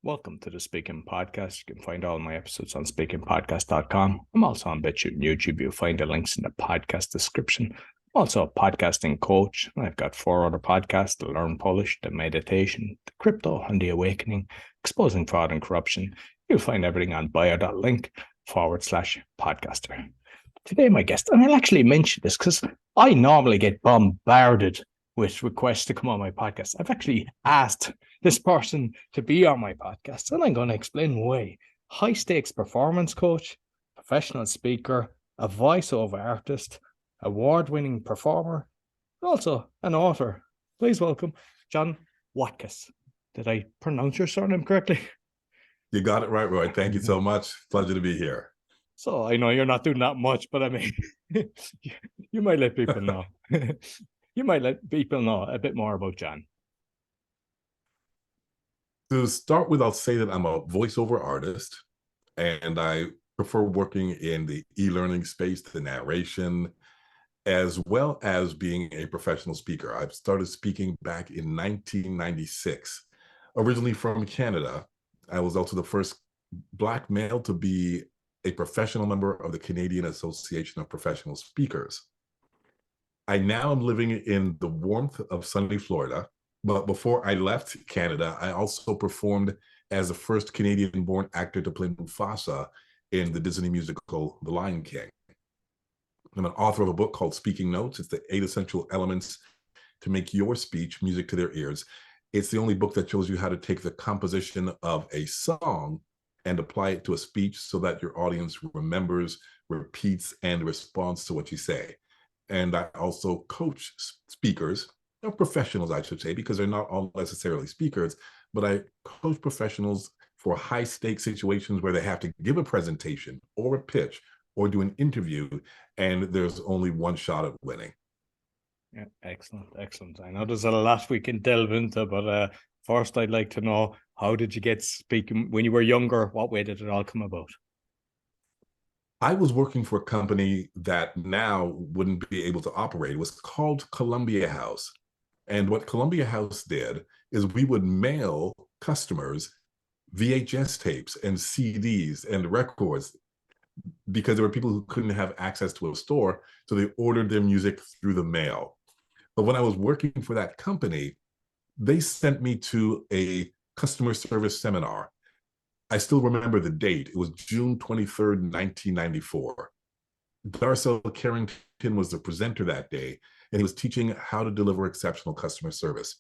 Welcome to the Speaking Podcast. You can find all my episodes on speakingpodcast.com. I'm also on BitChute and YouTube. You'll find the links in the podcast description. I'm also a podcasting coach. I've got 4 other podcasts: The Learn Polish, The Meditation, The Crypto and the Awakening, Exposing Fraud and Corruption. You'll find everything on bio.link/podcaster. Today, my guest, and I'll actually mention this because I normally get bombarded with requests to come on my podcast. I've actually asked this person to be on my podcast, and I'm going to explain why. High stakes performance coach, professional speaker, a voiceover artist, award-winning performer, and also an author. Please welcome John Watkis. Did I pronounce your surname correctly? You got it right, Roy. Thank you so much. Pleasure to be here. So I know you're not doing that much, but I mean, you might let people know. You might let people know a bit more about John. To start with, I'll say that I'm a voiceover artist, and I prefer working in the e-learning space, the narration, as well as being a professional speaker. I've started speaking back in 1996, originally from Canada. I was also the first Black male to be a professional member of the Canadian Association of Professional Speakers. I now am living in the warmth of sunny Florida, but before I left Canada, I also performed as the first Canadian-born actor to play Mufasa in the Disney musical The Lion King. I'm an author of a book called Speaking Notes. It's the 8 essential elements to make your speech music to their ears. It's the only book that shows you how to take the composition of a song and apply it to a speech so that your audience remembers, repeats, and responds to what you say. And I also coach speakers, professionals, I should say, because they're not all necessarily speakers, but I coach professionals for high stakes situations where they have to give a presentation or a pitch or do an interview, and there's only one shot at winning. Yeah, excellent. I know there's a lot we can delve into, but first I'd like to know, how did you get speaking when you were younger? What way did it all come about? I was working for a company that now wouldn't be able to operate. It was called Columbia House. And what Columbia House did is we would mail customers VHS tapes and CDs and records because there were people who couldn't have access to a store. So they ordered their music through the mail. But when I was working for that company, they sent me to a customer service seminar. I still remember the date. It was June 23rd, 1994. Darcel Carrington was the presenter that day, and he was teaching how to deliver exceptional customer service.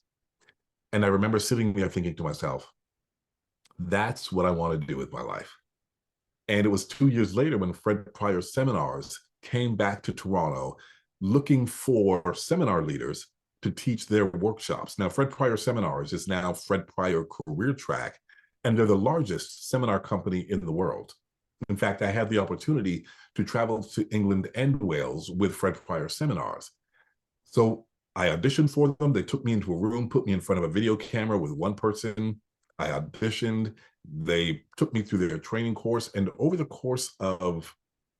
And I remember sitting there thinking to myself, that's what I want to do with my life. And it was 2 years later when Fred Pryor Seminars came back to Toronto looking for seminar leaders to teach their workshops. Now, Fred Pryor Seminars is now Fred Pryor Career Track, and they're the largest seminar company in the world. In fact, I had the opportunity to travel to England and Wales with Fred Pryor Seminars. So I auditioned for them. They took me into a room, put me in front of a video camera with one person. I auditioned. They took me through their training course. And over the course of,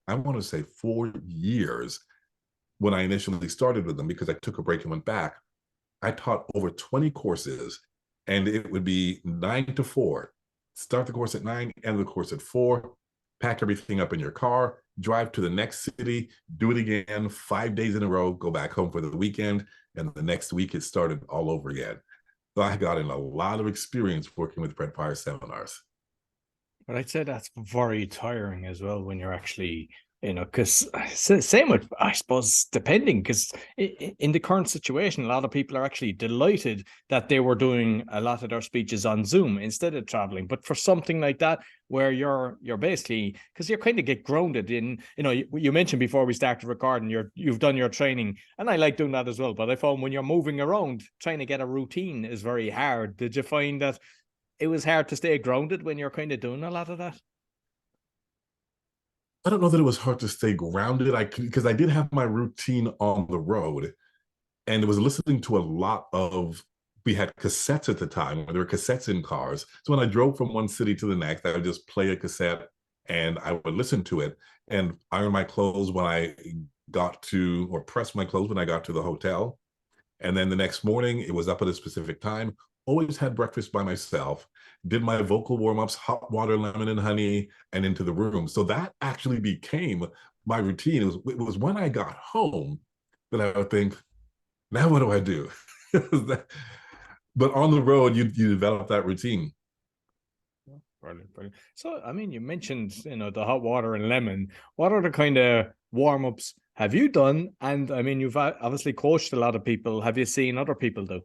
I want to say 4 years, when I initially started with them, because I took a break and went back, I taught over 20 courses, and it would be 9 to 4. Start the course at 9, end the course at 4, pack everything up in your car, drive to the next city, do it again 5 days in a row, go back home for the weekend, and the next week it started all over again. So I got in a lot of experience working with Fred Pryor Seminars. But I'd say that's very tiring as well when you're actually, because same with, I suppose, depending, because in the current situation, a lot of people are actually delighted that they were doing a lot of their speeches on Zoom instead of traveling. But for something like that, where you're basically, because you kind of get grounded in, you mentioned before we started recording, you've done your training, and I like doing that as well. But I found when you're moving around, trying to get a routine is very hard. Did you find that it was hard to stay grounded when you're kind of doing a lot of that? I don't know that it was hard to stay grounded because I did have my routine on the road, and it was listening to a lot of, we had cassettes at the time, there were cassettes in cars. So when I drove from one city to the next, I would just play a cassette and I would listen to it and iron my clothes when I got to, or press my clothes when I got to the hotel. And then the next morning, it was up at a specific time, always had breakfast by myself, did my vocal warm-ups, hot water, lemon and honey, and into the room. So that actually became my routine. It was when I got home that I would think, now what do I do? But on the road, you develop that routine. Brilliant, brilliant. So, I mean, you mentioned, the hot water and lemon. What are the kind of warm-ups have you done? And I mean, you've obviously coached a lot of people. Have you seen other people do?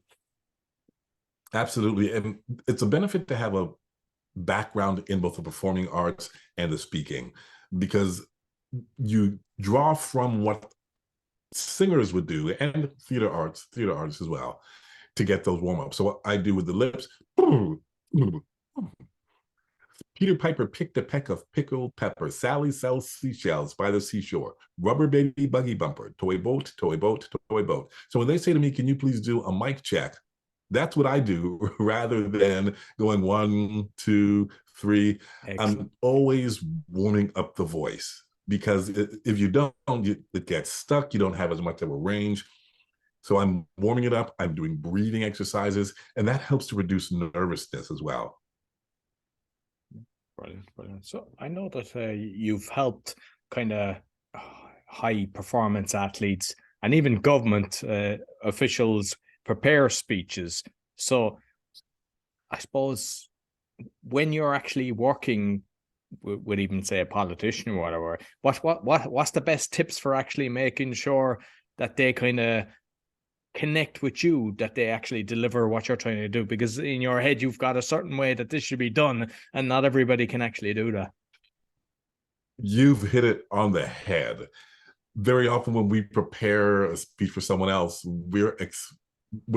Absolutely. And it's a benefit to have a background in both the performing arts and the speaking, because you draw from what singers would do, and theater artists as well, to get those warm-ups. So what I do with the lips, Peter Piper picked a peck of pickled pepper. Sally sells seashells by the seashore. Rubber baby buggy bumper. Toy boat, toy boat, toy boat. So when they say to me, can you please do a mic check? That's what I do rather than going 1, 2, 3. Excellent. I'm always warming up the voice, because if you don't, it gets stuck. You don't have as much of a range. So I'm warming it up. I'm doing breathing exercises, and that helps to reduce nervousness as well. Brilliant, brilliant. So I know that you've helped kind of high performance athletes and even government officials prepare speeches. So I suppose when you're actually working with even say a politician or whatever, what's the best tips for actually making sure that they kind of connect with you, that they actually deliver what you're trying to do? Because in your head you've got a certain way that this should be done, and not everybody can actually do that. You've hit it on the head. Very often when we prepare a speech for someone else, we're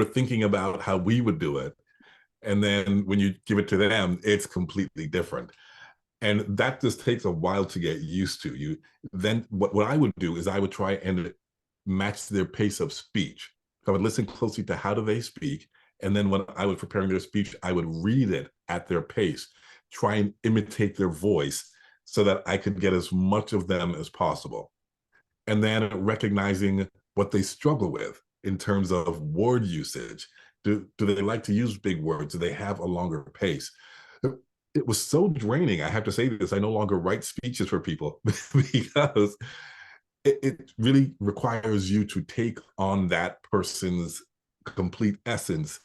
thinking about how we would do it, and then when you give it to them, it's completely different, and that just takes a while to get used to. You then what I would do is I would try and match their pace of speech. So I would listen closely to how do they speak, and then when I was preparing their speech, I would read it at their pace, try and imitate their voice so that I could get as much of them as possible. And then recognizing what they struggle with in terms of word usage. Do they like to use big words? Do they have a longer pace? It was so draining. I have to say this. I no longer write speeches for people because it really requires you to take on that person's complete essence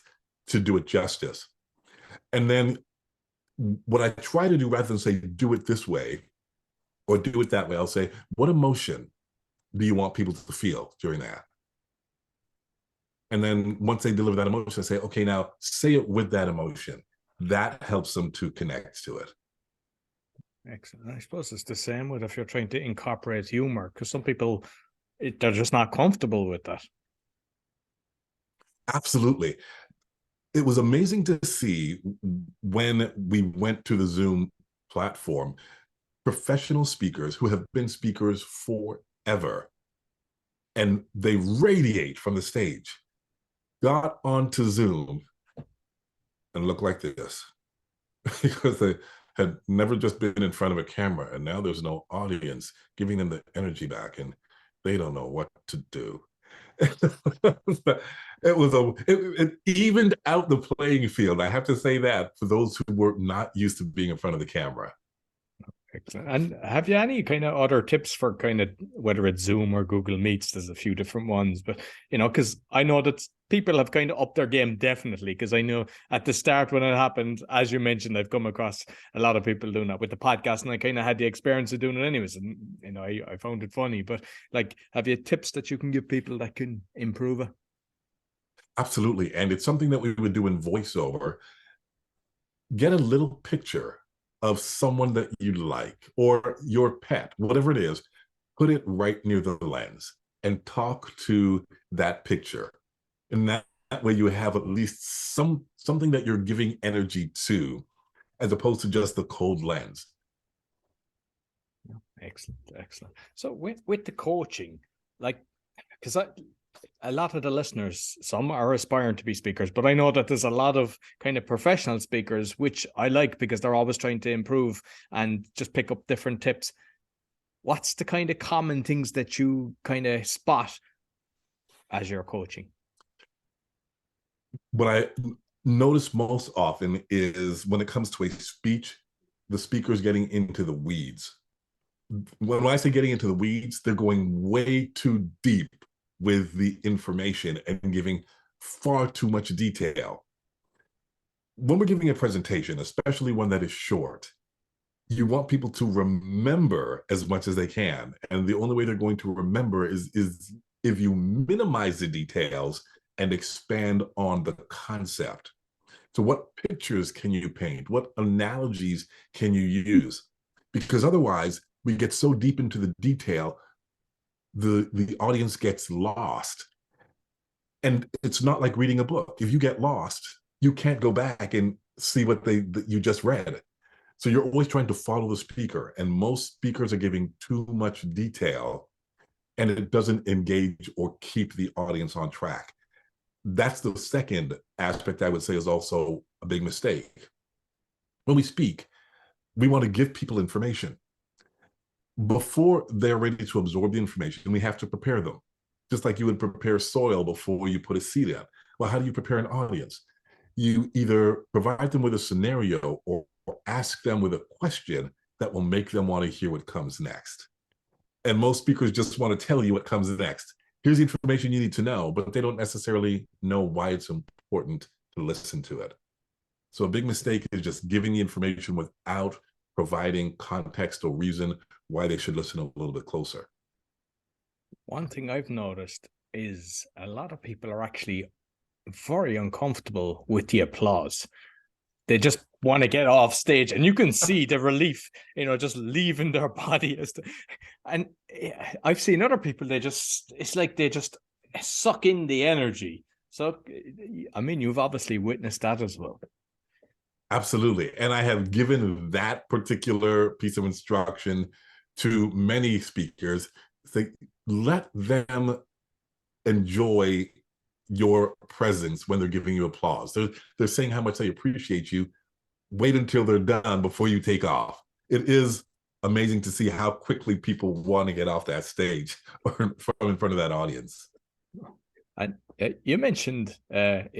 to do it justice. And then what I try to do, rather than say, do it this way or do it that way, I'll say, what emotion do you want people to feel during that? And then once they deliver that emotion, I say, okay, now say it with that emotion. That helps them to connect to it. Excellent. I suppose it's the same with if you're trying to incorporate humor, because some people, they're just not comfortable with that. Absolutely. It was amazing to see when we went to the Zoom platform, professional speakers who have been speakers forever, and they radiate from the stage, got onto Zoom and looked like this because they had never just been in front of a camera, and now there's no audience giving them the energy back, and they don't know what to do. It evened out the playing field. I have to say that for those who were not used to being in front of the camera. Excellent. And have you any kind of other tips for kind of whether it's Zoom or Google Meets? There's a few different ones, but because I know that people have kind of upped their game, definitely. Because I know at the start when it happened, as you mentioned, I've come across a lot of people doing that with the podcast, and I kind of had the experience of doing it anyways. And I found it funny. But like, have you tips that you can give people that can improve it? Absolutely. And it's something that we would do in voiceover. Get a little picture of someone that you like or your pet, whatever it is, put it right near the lens and talk to that picture. And that way you have at least something that you're giving energy to, as opposed to just the cold lens. Excellent, excellent. So with the coaching, like, because a lot of the listeners, some are aspiring to be speakers, but I know that there's a lot of kind of professional speakers, which I like because they're always trying to improve and just pick up different tips. What's the kind of common things that you kind of spot as you're coaching? What notice most often is when it comes to a speech, the speaker is getting into the weeds. When I say getting into the weeds, they're going way too deep with the information and giving far too much detail. When we're giving a presentation, especially one that is short, you want people to remember as much as they can. And the only way they're going to remember is if you minimize the details and expand on the concept. So what pictures can you paint? What analogies can you use? Because otherwise, we get so deep into the detail, the audience gets lost. And it's not like reading a book. If you get lost, you can't go back and see what you just read. So you're always trying to follow the speaker, and most speakers are giving too much detail, and it doesn't engage or keep the audience on track. That's the second aspect I would say is also a big mistake. When we speak, we want to give people information. Before they're ready to absorb the information, we have to prepare them. Just like you would prepare soil before you put a seed in. Well, how do you prepare an audience? You either provide them with a scenario or ask them with a question that will make them want to hear what comes next. And most speakers just want to tell you what comes next. Here's the information you need to know, but they don't necessarily know why it's important to listen to it. So a big mistake is just giving the information without providing context or reason why they should listen a little bit closer. One thing I've noticed is a lot of people are actually very uncomfortable with the applause. They just want to get off stage, and you can see the relief, just leaving their body. And I've seen other people, it's like they just suck in the energy. So, I mean, you've obviously witnessed that as well. Absolutely. And I have given that particular piece of instruction to many speakers. Say, let them enjoy your presence when they're giving you applause. They're saying how much they appreciate you. Wait until they're done before you take off. It is amazing to see how quickly people want to get off that stage or from in front of that audience. And you mentioned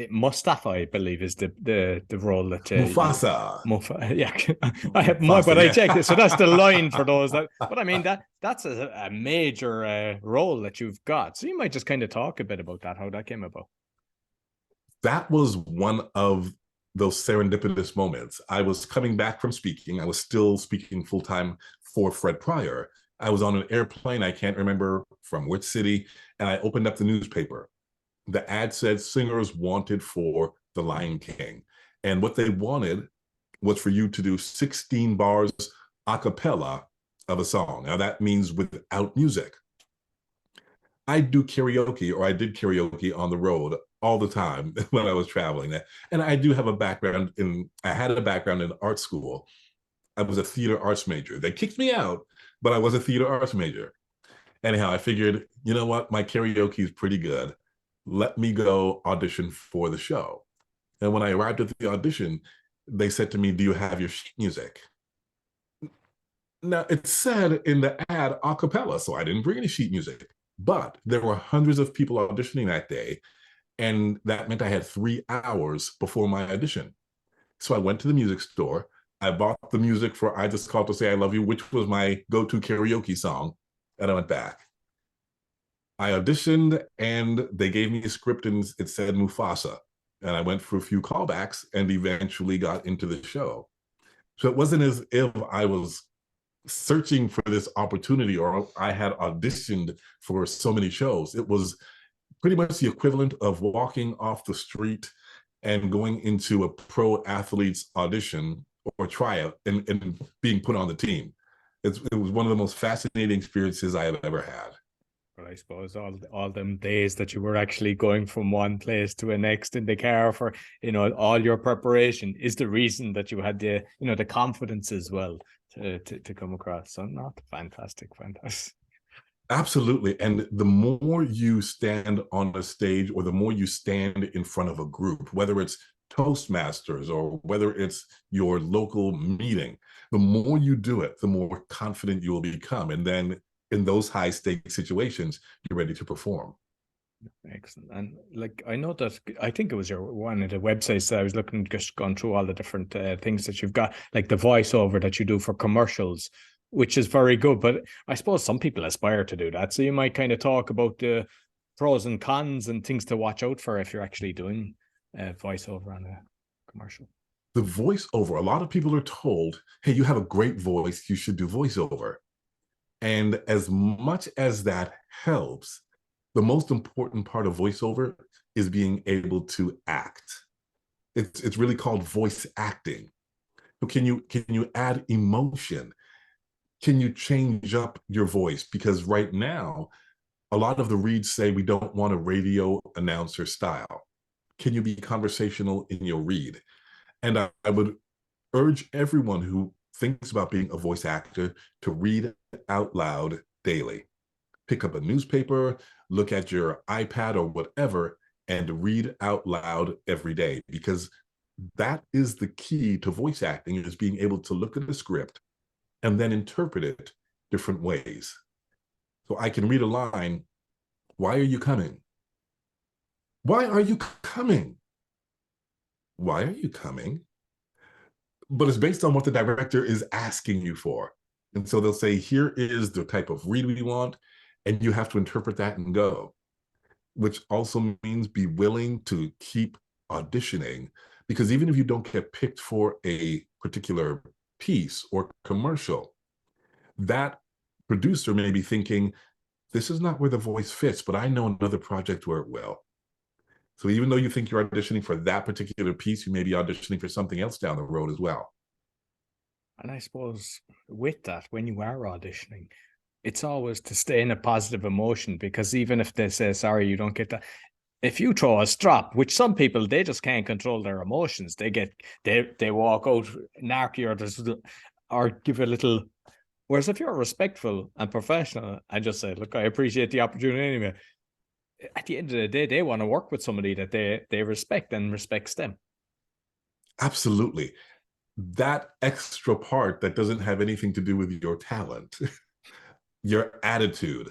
Mustafa, I believe, is the role that Mufasa. Yeah, I have more, but yeah. I checked it. So that's the line for those. But I mean that's a major role that you've got. So you might just kind of talk a bit about that, how that came about. That was one of those serendipitous moments. I was coming back from speaking. I was still speaking full time for Fred Pryor. I was on an airplane. I can't remember from which city, and I opened up the newspaper. The ad said singers wanted for The Lion King. And what they wanted was for you to do 16 bars a cappella of a song. Now that means without music. I do karaoke, or I did karaoke on the road all the time when I was traveling. And I do have I had a background in art school. I was a theater arts major. They kicked me out, but I was a theater arts major. Anyhow, I figured, you know what? My karaoke is pretty good. Let me go audition for the show. And when I arrived at the audition, they said to me, do you have your sheet music? Now, it said in the ad a cappella, so I didn't bring any sheet music. But there were hundreds of people auditioning that day, and that meant I had 3 hours before my audition. So I went to the music store. I bought the music for I Just Called to Say I Love You, which was my go-to karaoke song, and I went back. I auditioned, and they gave me a script, and it said Mufasa. And I went for a few callbacks and eventually got into the show. So it wasn't as if I was searching for this opportunity or I had auditioned for so many shows. It was pretty much the equivalent of walking off the street and going into a pro athlete's audition or tryout and being put on the team. It was one of the most fascinating experiences I have ever had. But I suppose all them days that you were actually going from one place to a next in the car for all your preparation is the reason that you had the confidence as well to come across. So not fantastic. Absolutely. And the more you stand on a stage or the more you stand in front of a group, whether it's Toastmasters or whether it's your local meeting, the more you do it, the more confident you will become. And then in those high stake situations, you're ready to perform. Excellent. And like I know that I think it was your one of the websites that I was looking, just gone through all the different things that you've got, like the voiceover that you do for commercials, which is very good. But I suppose some people aspire to do that. So you might kind of talk about the pros and cons and things to watch out for if you're actually doing voiceover on a commercial. The voiceover, a lot of people are told, hey, you have a great voice, you should do voiceover. And as much as that helps, the most important part of voiceover is being able to act. It's really called voice acting. So can you add emotion? Can you change up your voice? Because right now, a lot of the reads say we don't want a radio announcer style. Can you be conversational in your read? And I would urge everyone who thinks about being a voice actor to read out loud daily. Pick up a newspaper, look at your iPad or whatever, and read out loud every day, because that is the key to voice acting, is being able to look at a script and then interpret it different ways. So I can read a line, why are you coming? Why are you coming? Why are you coming? But it's based on what the director is asking you for. And so they'll say, here is the type of read we want, and you have to interpret that and go, which also means be willing to keep auditioning, because even if you don't get picked for a particular piece or commercial, that producer may be thinking, this is not where the voice fits, but I know another project where it will. So even though you think you're auditioning for that particular piece, you may be auditioning for something else down the road as well. And I suppose with that, when you are auditioning, it's always to stay in a positive emotion, because even if they say, sorry, you don't get that, if you throw a strop, which some people, they just can't control their emotions, they walk out narky or give a little. Whereas if you're respectful and professional and just say, look, I appreciate the opportunity anyway, at the end of the day, they want to work with somebody that they respect and respects them. Absolutely. That extra part that doesn't have anything to do with your talent, your attitude,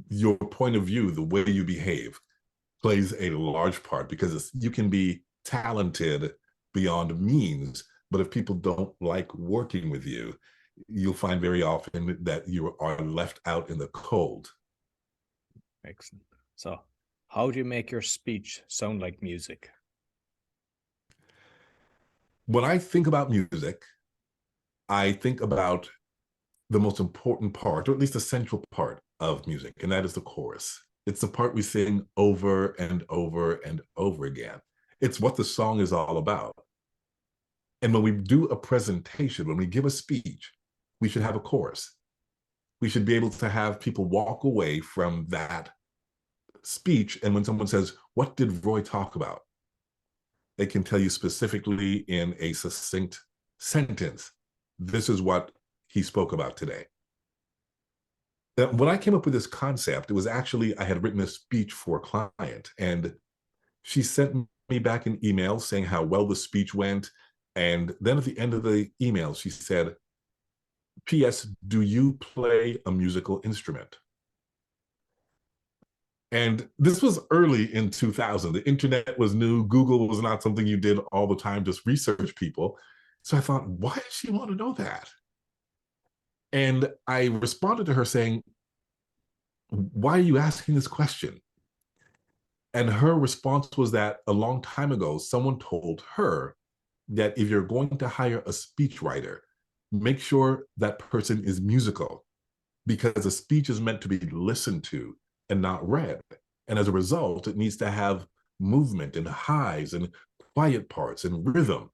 your point of view, the way you behave, plays a large part, because you can be talented beyond means, but if people don't like working with you, you'll find very often that you are left out in the cold. Excellent. So, how do you make your speech sound like music? When I think about music, I think about the most important part, or at least the central part of music, and that is the chorus. It's the part we sing over and over and over again. It's what the song is all about. And when we do a presentation, when we give a speech, we should have a chorus. We should be able to have people walk away from that speech. And when someone says, what did Roy talk about? They can tell you specifically in a succinct sentence, this is what he spoke about today. Now, when I came up with this concept, it was actually, I had written a speech for a client, and she sent me back an email saying how well the speech went. And then at the end of the email, she said, P.S., do you play a musical instrument? And this was early in 2000. The internet was new. Google was not something you did all the time, just research people. So I thought, why does she want to know that? And I responded to her saying, why are you asking this question? And her response was that a long time ago, someone told her that if you're going to hire a speechwriter, make sure that person is musical, because a speech is meant to be listened to and not read. And as a result, it needs to have movement and highs and quiet parts and rhythm.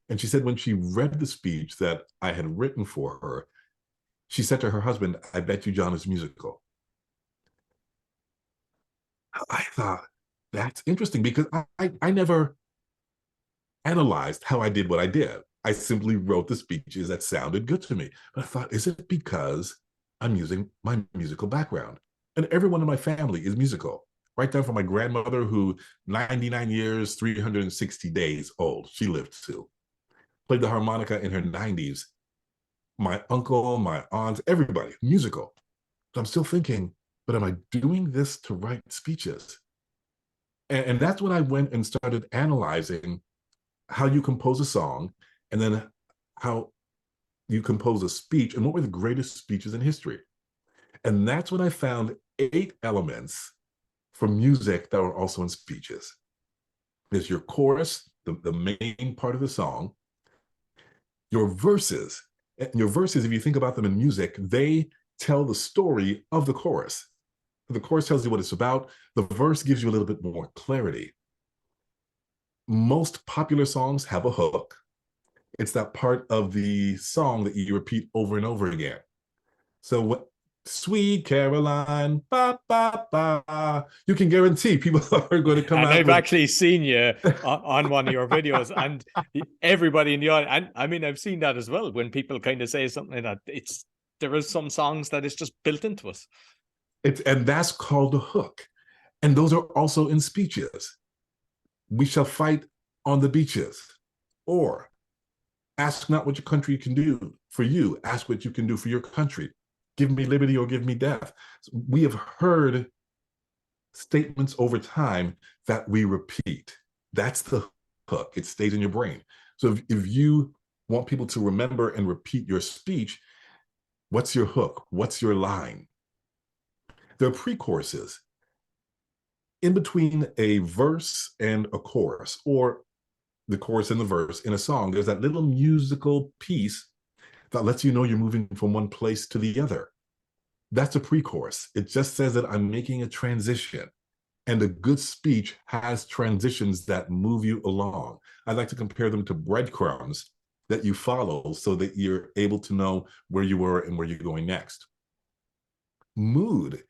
And she said when she read the speech that I had written for her, she said to her husband, I bet you John is musical. I thought, that's interesting, because I never analyzed how I did what I did. I simply wrote the speeches that sounded good to me. But I thought, is it because I'm using my musical background? And everyone in my family is musical, right down from my grandmother, who 99 years, 360 days old, she lived to, played the harmonica in her 90s. My uncle, my aunts, everybody, musical. So I'm still thinking, but am I doing this to write speeches? And that's when I went and started analyzing how you compose a song, and then how you compose a speech, and what were the greatest speeches in history. And that's when I found 8 elements from music that were also in speeches. There's your chorus, the main part of the song, your verses. And your verses, if you think about them in music, they tell the story of the chorus. The chorus tells you what it's about. The verse gives you a little bit more clarity. Most popular songs have a hook. It's that part of the song that you repeat over and over again. So what, Sweet Caroline, ba ba ba, you can guarantee people are going to come And out I've with. actually seen you on one of your videos, and everybody in the audience, and I mean, I've seen that as well, when people kind of say something like that. There are some songs that it's just built into us. And that's called a hook. And those are also in speeches. We shall fight on the beaches. Or ask not what your country can do for you, ask what you can do for your country. Give me liberty or give me death. We have heard statements over time that we repeat. That's the hook. It stays in your brain. So if you want people to remember and repeat your speech, what's your hook? What's your line? There are pre-choruses. In between a verse and a chorus, or the chorus and the verse in a song, there's that little musical piece that lets you know you're moving from one place to the other. That's a pre-chorus. It just says that I'm making a transition. And a good speech has transitions that move you along. I like to compare them to breadcrumbs that you follow so that you're able to know where you were and where you're going next. Mood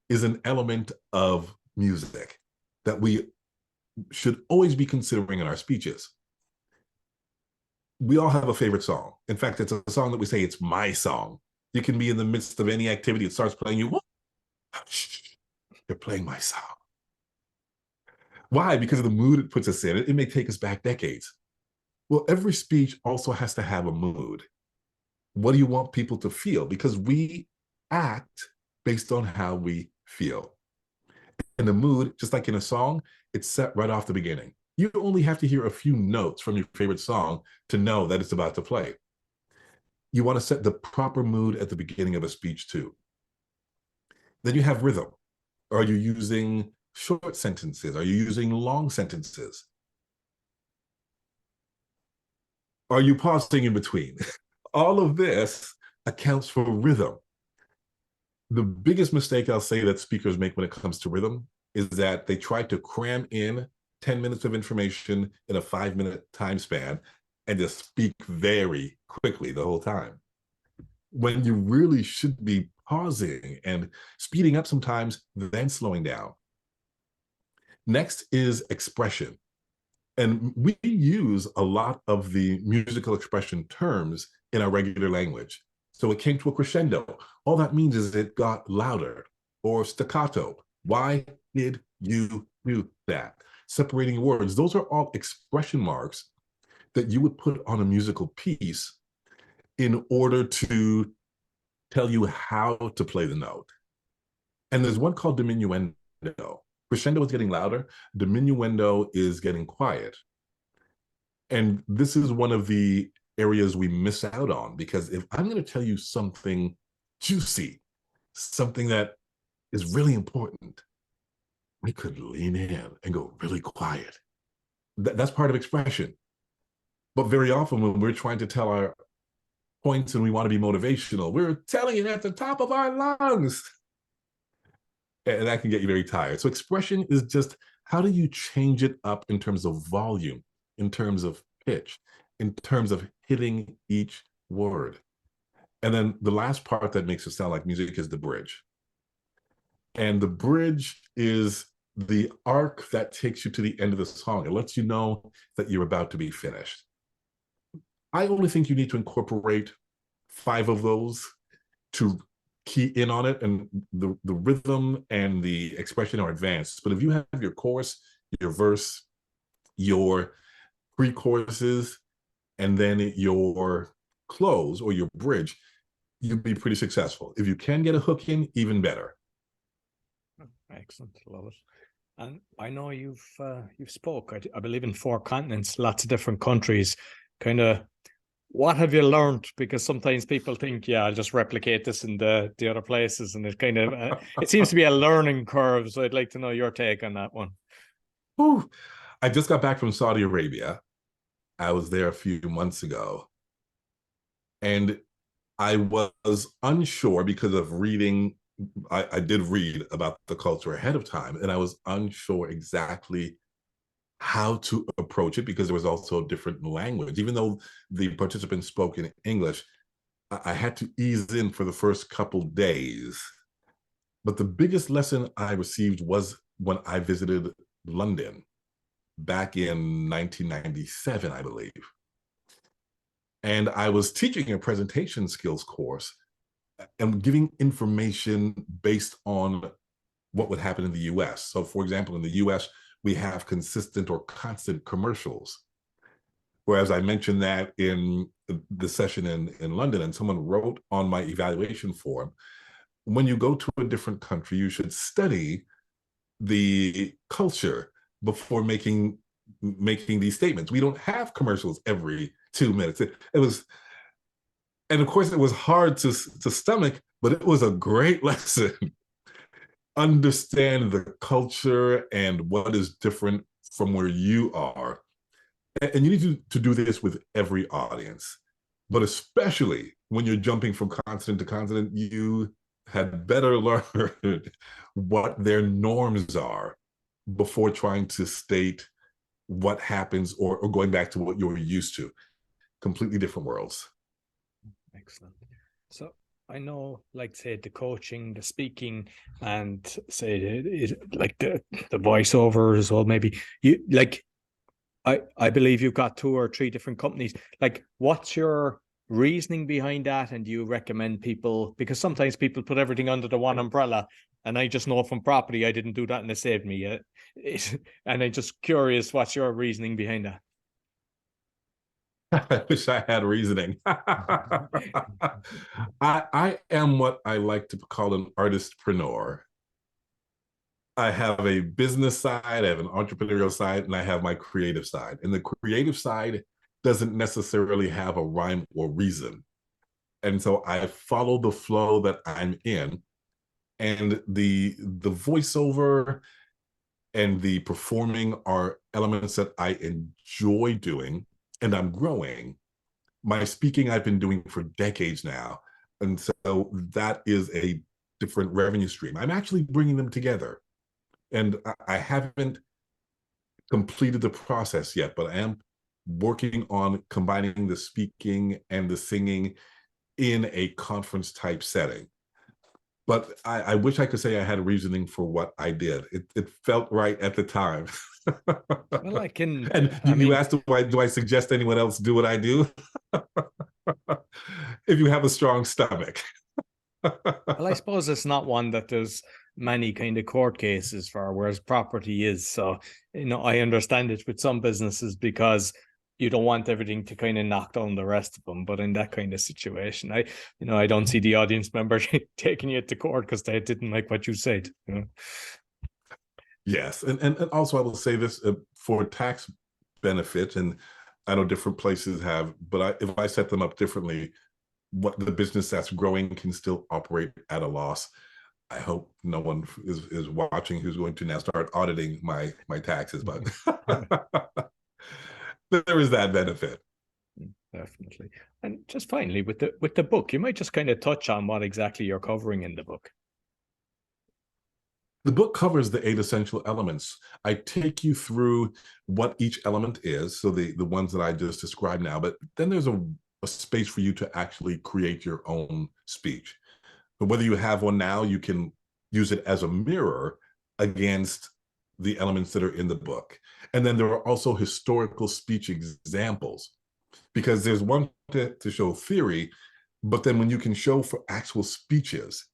is an element of music that we should always be considering in our speeches. We all have a favorite song. In fact, it's a song that we say, it's my song. You can be in the midst of any activity, it starts playing, you're playing my song. Why? Because of the mood it puts us in. It may take us back decades. Well, every speech also has to have a mood. What do you want people to feel? Because we act based on how we feel. And the mood, just like in a song, it's set right off the beginning. You only have to hear a few notes from your favorite song to know that it's about to play. You want to set the proper mood at the beginning of a speech too. Then you have rhythm. Are you using short sentences? Are you using long sentences? Are you pausing in between? All of this accounts for rhythm. The biggest mistake I'll say that speakers make when it comes to rhythm is that they try to cram in 10 minutes of information in a 5-minute time span and just speak very quickly the whole time, when you really should be pausing and speeding up sometimes, then slowing down. Next is expression. And we use a lot of the musical expression terms in our regular language. So it came to a crescendo. All that means is it got louder, or staccato. Why did you do that? Separating words. Those are all expression marks that you would put on a musical piece in order to tell you how to play the note. And there's one called diminuendo. Crescendo is getting louder, diminuendo is getting quiet. And this is one of the areas we miss out on, because if I'm going to tell you something juicy, something that is really important, we could lean in and go really quiet. That's part of expression. But very often when we're trying to tell our points and we want to be motivational, we're telling it at the top of our lungs. And that can get you very tired. So expression is just, how do you change it up in terms of volume, in terms of pitch, in terms of hitting each word? And then the last part that makes it sound like music is the bridge. And the bridge is the arc that takes you to the end of the song. It lets you know that you're about to be finished. I only think you need to incorporate 5 of those to key in on it, and the rhythm and the expression are advanced. But if you have your chorus, your verse, your pre-choruses, and then your close or your bridge, you'll be pretty successful. If you can get a hook in, even better. Excellent, love it. And I know you've spoke, I believe, in 4 continents, lots of different countries. Kind of, what have you learned? Because sometimes people think, yeah, I'll just replicate this in the other places, and it kind of it seems to be a learning curve. So I'd like to know your take on that one. Whew. I just got back from Saudi Arabia. I was there a few months ago, and I was unsure because of reading. I did read about the culture ahead of time, and I was unsure exactly how to approach it because there was also a different language. Even though the participants spoke in English, I had to ease in for the first couple days. But the biggest lesson I received was when I visited London back in 1997, I believe. And I was teaching a presentation skills course and giving information based on what would happen in the US. So, for example, in the US, we have consistent or constant commercials. Whereas I mentioned that in the session in London, and someone wrote on my evaluation form, when you go to a different country, you should study the culture before making these statements. We don't have commercials every 2 minutes. It was, and of course, it was hard to stomach, but it was a great lesson. Understand the culture and what is different from where you are. And you need to do this with every audience, but especially when you're jumping from continent to continent, you had better learn what their norms are before trying to state what happens or going back to what you're used to. Completely different worlds. Excellent. So I know, like, say, the coaching, the speaking, and say like the voiceover as well. Maybe you like. I believe you've got 2 or 3 different companies. Like, what's your reasoning behind that? And do you recommend people, because sometimes people put everything under the one umbrella, and I just know from property I didn't do that and it saved me. And I'm just curious, what's your reasoning behind that? I wish I had reasoning. I am what I like to call an artistpreneur. I have a business side, I have an entrepreneurial side, and I have my creative side. And the creative side doesn't necessarily have a rhyme or reason. And so I follow the flow that I'm in. And the voiceover and the performing are elements that I enjoy doing, and I'm growing. My speaking I've been doing for decades now. And so that is a different revenue stream. I'm actually bringing them together. And I haven't completed the process yet, but I am working on combining the speaking and the singing in a conference type setting. But I wish I could say I had reasoning for what I did. It felt right at the time. Well, I can. And I you mean, asked, do I suggest anyone else do what I do? If you have a strong stomach. well, I suppose it's not one that there's many kind of court cases for, whereas property is. So, I understand it with some businesses because you don't want everything to kind of knock down the rest of them. But in that kind of situation, I don't see the audience member taking you to court because they didn't like what you said. Yes, and also I will say this for tax benefits, and I know different places have, but if I set them up differently, what the business that's growing can still operate at a loss. I hope no one is watching who's going to now start auditing my taxes, but there is that benefit. Definitely. And just finally, with the book, you might just kind of touch on what exactly you're covering in the book. The book covers the 8 essential elements. I take you through what each element is, so the ones that I just described now, but then there's a space for you to actually create your own speech. But whether you have one now, you can use it as a mirror against the elements that are in the book. And then there are also historical speech examples, because there's one to show theory, but then when you can show for actual speeches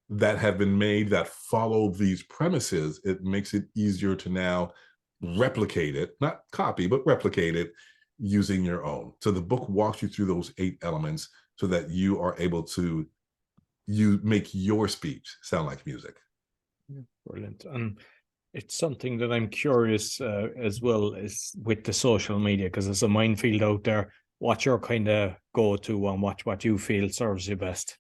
that have been made that follow these premises, it makes it easier to now replicate it, not copy, but replicate it using your own. So the book walks you through those 8 elements so that you are able to make your speech sound like music. Brilliant. And it's something that I'm curious as well is with the social media, because there's a minefield out there. What's your kind of go-to on what you feel serves you best?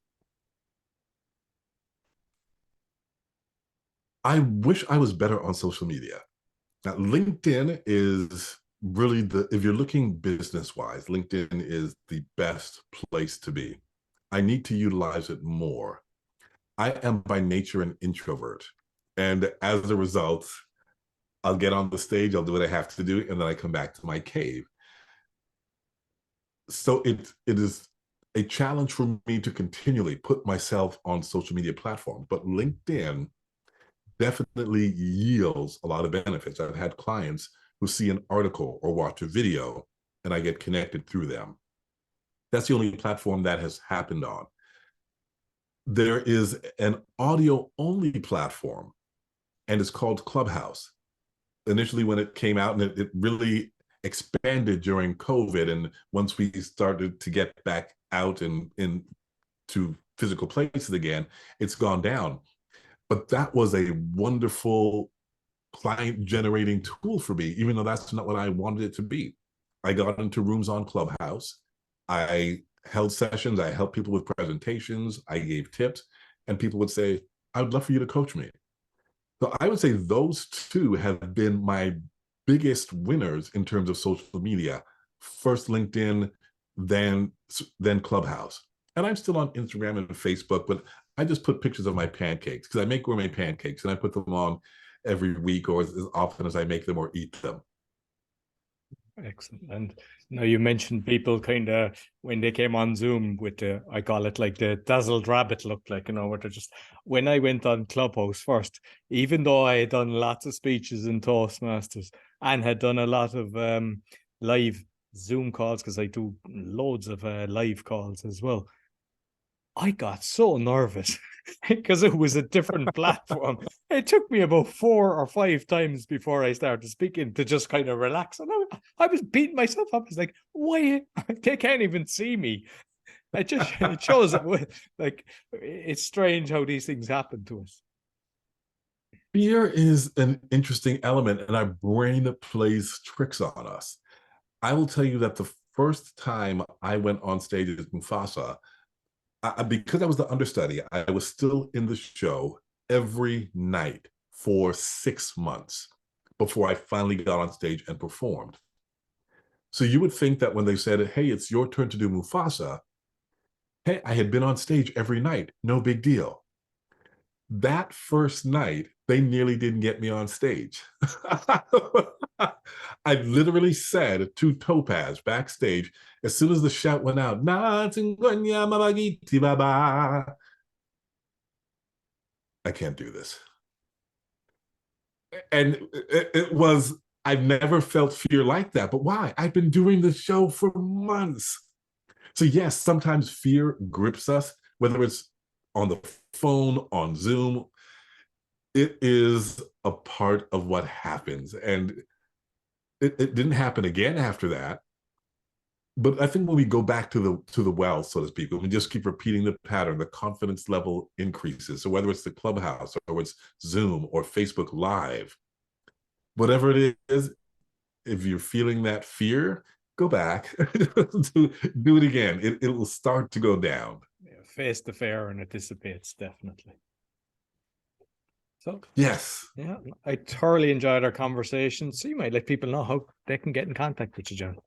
I wish I was better on social media. Now, LinkedIn is really if you're looking business wise, LinkedIn is the best place to be. I need to utilize it more. I am by nature an introvert. And as a result, I'll get on the stage, I'll do what I have to do, and then I come back to my cave. So it is a challenge for me to continually put myself on social media platforms. But LinkedIn definitely yields a lot of benefits. I've had clients who see an article or watch a video, and I get connected through them. That's the only platform that has happened on. There is an audio only platform, and it's called Clubhouse. Initially, when it came out, and it really expanded during COVID, and once we started to get back out and into physical places again, it's gone down. But that was a wonderful client generating tool for me, even though that's not what I wanted it to be. I got into rooms on Clubhouse. I held sessions. I helped people with presentations. I gave tips, and people would say, I would love for you to coach me. So I would say those two have been my biggest winners in terms of social media. First LinkedIn, then Clubhouse. And I'm still on Instagram and Facebook, but I just put pictures of my pancakes because I make gourmet pancakes and I put them on every week or as often as I make them or eat them. Excellent. And now you mentioned people kind of when they came on Zoom with the, I call it like the dazzled rabbit look, like, where they're just, when I went on Clubhouse first, even though I had done lots of speeches in Toastmasters and had done a lot of live Zoom calls, because I do loads of live calls as well, I got so nervous because it was a different platform. It took me about 4 or 5 times before I started speaking to just kind of relax. And I was beating myself up. I was like, why? They can't even see me. It shows that, like, it's strange how these things happen to us. Fear is an interesting element, and our brain plays tricks on us. I will tell you that the first time I went on stage as Mufasa, because I was the understudy, I was still in the show every night for 6 months before I finally got on stage and performed. So you would think that when they said, hey, it's your turn to do Mufasa, hey, I had been on stage every night, no big deal. That first night, they nearly didn't get me on stage. I literally said to Topaz backstage, as soon as the shout went out, I can't do this. And it was, I've never felt fear like that. But why? I've been doing the show for months. So yes, sometimes fear grips us, whether it's on the phone, on Zoom. It is a part of what happens. And it didn't happen again after that. But I think when we go back to the well, so to speak, when we just keep repeating the pattern, the confidence level increases. So whether it's the Clubhouse or it's Zoom or Facebook Live, whatever it is, if you're feeling that fear, go back, do it again. It will start to go down. Yeah, face the fear and it dissipates, definitely. So yes, yeah, I thoroughly enjoyed our conversation. So you might let people know how they can get in contact with you, John.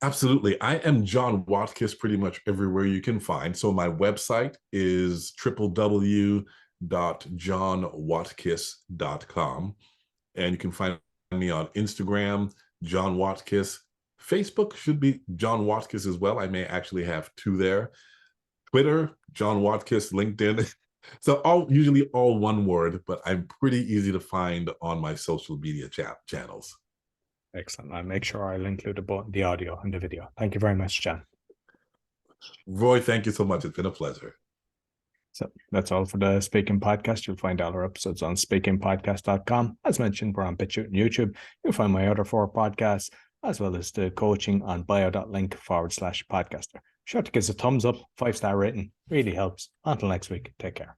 Absolutely. I am John Watkis pretty much everywhere you can find. So my website is www.johnwatkis.com. And you can find me on Instagram, John Watkis. Facebook should be John Watkis as well. I may actually have 2 there. Twitter, John Watkis, LinkedIn. So usually all one word, but I'm pretty easy to find on my social media channels. Excellent. I'll make sure I'll include the audio and the video. Thank you very much, John. Roy, thank you so much. It's been a pleasure. So that's all for the Speaking Podcast. You'll find all our episodes on speakingpodcast.com. As mentioned, we're on BitChute and YouTube. You'll find my other 4 podcasts, as well as the coaching on bio.link/podcaster. Sure to give us a thumbs up, 5-star rating. Really helps. Until next week, take care.